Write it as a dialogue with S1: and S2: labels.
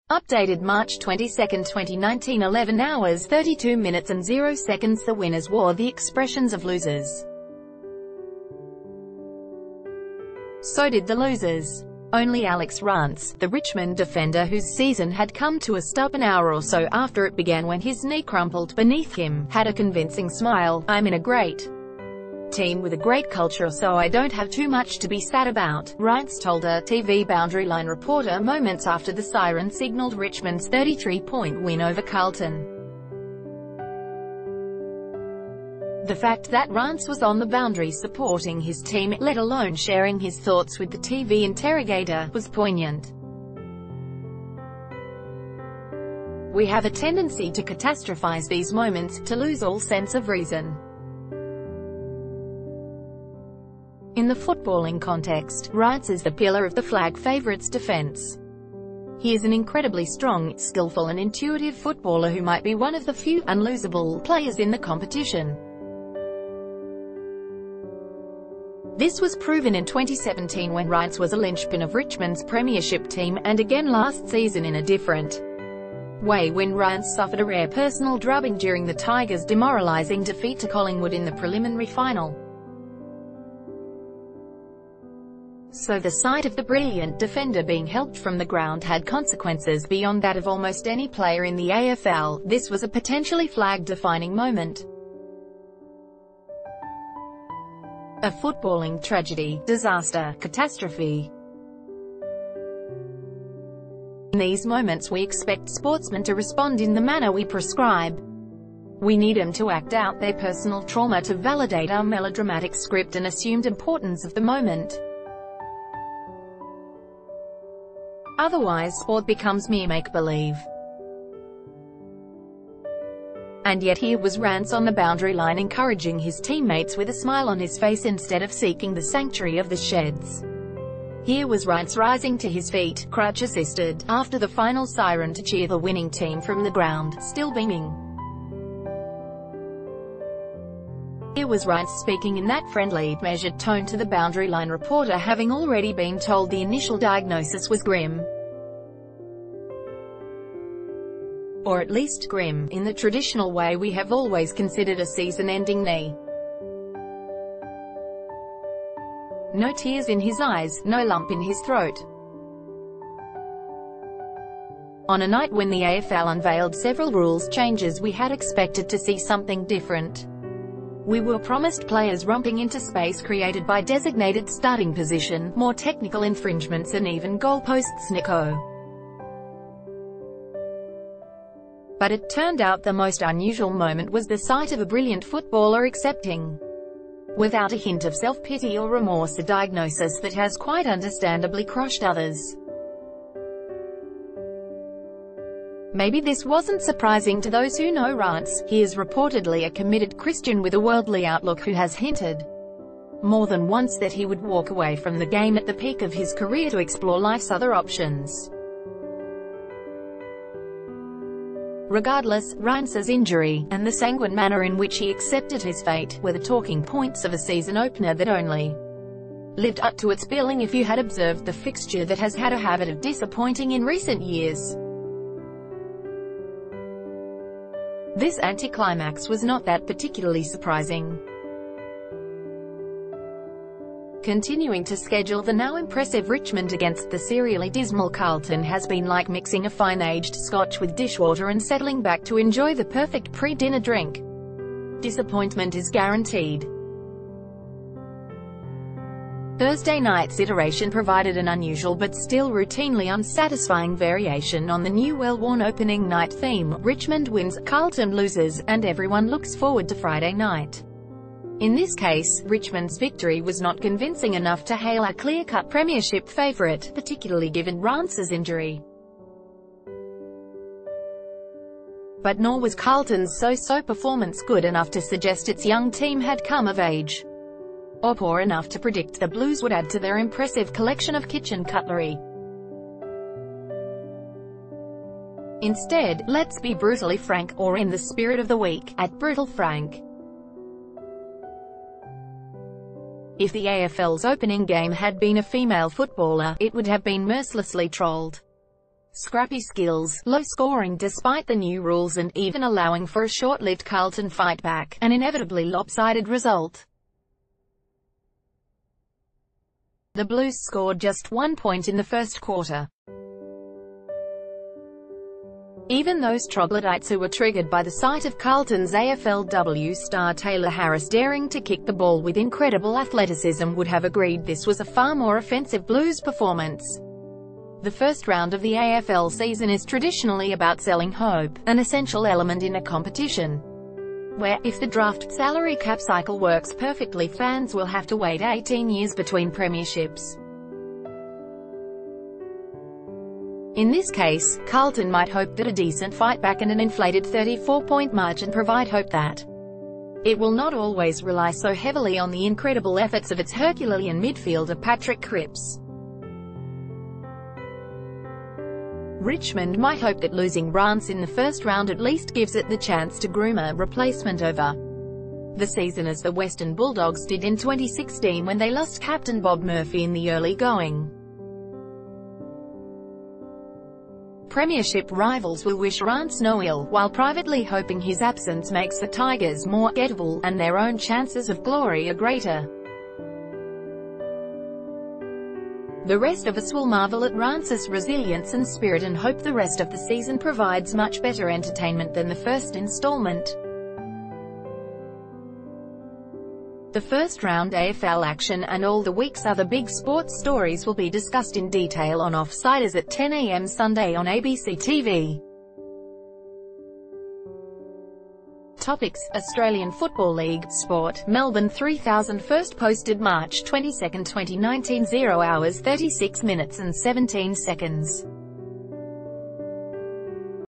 S1: Updated March 22, 2019, 11 hours 32 minutes and 0 seconds. The winners wore the expressions of losers. So did the losers. Only Alex Rance, the Richmond defender whose season had come to a stop an hour or so after it began when his knee crumpled beneath him, had a convincing smile. "I'm in a great team with a great culture, so I don't have too much to be sad about," Rance told a TV Boundary Line reporter moments after the siren signalled Richmond's 33-point win over Carlton. The fact that Rance was on the boundary supporting his team, let alone sharing his thoughts with the TV interrogator, was poignant. "We have a tendency to catastrophize these moments, to lose all sense of reason." In the footballing context, Rance is the pillar of the flag favourites' defence. He is an incredibly strong, skillful and intuitive footballer who might be one of the few unlosable players in the competition. This was proven in 2017 when Rance was a linchpin of Richmond's premiership team, and again last season in a different way when Rance suffered a rare personal drubbing during the Tigers' demoralising defeat to Collingwood in the preliminary final. So the sight of the brilliant defender being helped from the ground had consequences beyond that of almost any player in the AFL. This was a potentially flag-defining moment. A footballing tragedy, disaster, catastrophe. In these moments we expect sportsmen to respond in the manner we prescribe. We need them to act out their personal trauma to validate our melodramatic script and assumed importance of the moment. Otherwise, sport becomes mere make-believe. And yet here was Rance on the boundary line encouraging his teammates with a smile on his face instead of seeking the sanctuary of the sheds. Here was Rance rising to his feet, crutch-assisted, after the final siren to cheer the winning team from the ground, still beaming. Here was Rance speaking in that friendly, measured tone to the boundary line reporter, having already been told the initial diagnosis was grim. Or at least grim, in the traditional way we have always considered a season-ending knee. No tears in his eyes, no lump in his throat. On a night when the AFL unveiled several rules changes, we had expected to see something different. We were promised players romping into space created by designated starting position, more technical infringements and even goalposts. Nico. But it turned out the most unusual moment was the sight of a brilliant footballer accepting, without a hint of self-pity or remorse, a diagnosis that has quite understandably crushed others. Maybe this wasn't surprising to those who know Rance. He is reportedly a committed Christian with a worldly outlook who has hinted more than once that he would walk away from the game at the peak of his career to explore life's other options. Regardless, Rance's injury, and the sanguine manner in which he accepted his fate, were the talking points of a season opener that only lived up to its billing if you had observed the fixture that has had a habit of disappointing in recent years. This anticlimax was not that particularly surprising. Continuing to schedule the now impressive Richmond against the serially dismal Carlton has been like mixing a fine-aged scotch with dishwater and settling back to enjoy the perfect pre-dinner drink. Disappointment is guaranteed. Thursday night's iteration provided an unusual but still routinely unsatisfying variation on the new well-worn opening night theme: Richmond wins, Carlton loses, and everyone looks forward to Friday night. In this case, Richmond's victory was not convincing enough to hail a clear-cut premiership favourite, particularly given Rance's injury. But nor was Carlton's so-so performance good enough to suggest its young team had come of age, or poor enough to predict the Blues would add to their impressive collection of kitchen cutlery. Instead, let's be brutally frank, or in the spirit of the week, at Brutal Frank. If the AFL's opening game had been a female footballer, it would have been mercilessly trolled. scrappy skills, low scoring despite the new rules and even allowing for a short-lived Carlton fight back, an inevitably lopsided result. The Blues scored just 1 point in the first quarter. Even those troglodytes who were triggered by the sight of Carlton's AFLW star Taylor Harris daring to kick the ball with incredible athleticism would have agreed this was a far more offensive Blues performance. The first round of the AFL season is traditionally about selling hope, an essential element in a competition where, if the draft salary cap cycle works perfectly, fans will have to wait 18 years between premierships. In this case, Carlton might hope that a decent fight back and an inflated 34-point margin provide hope that it will not always rely so heavily on the incredible efforts of its Herculean midfielder Patrick Cripps. Richmond might hope that losing Rance in the first round at least gives it the chance to groom a replacement over the season, as the Western Bulldogs did in 2016 when they lost captain Bob Murphy in the early going. Premiership rivals will wish Rance no ill, while privately hoping his absence makes the Tigers more gettable, and their own chances of glory are greater. The rest of us will marvel at Rance's resilience and spirit and hope the rest of the season provides much better entertainment than the first installment. The first round AFL action and all the week's other big sports stories will be discussed in detail on Offsiders at 10 a.m. Sunday on ABC TV. Topics: Australian Football League, Sport, Melbourne 3000 first posted March 22, 2019 0 hours 36 minutes and 17 seconds.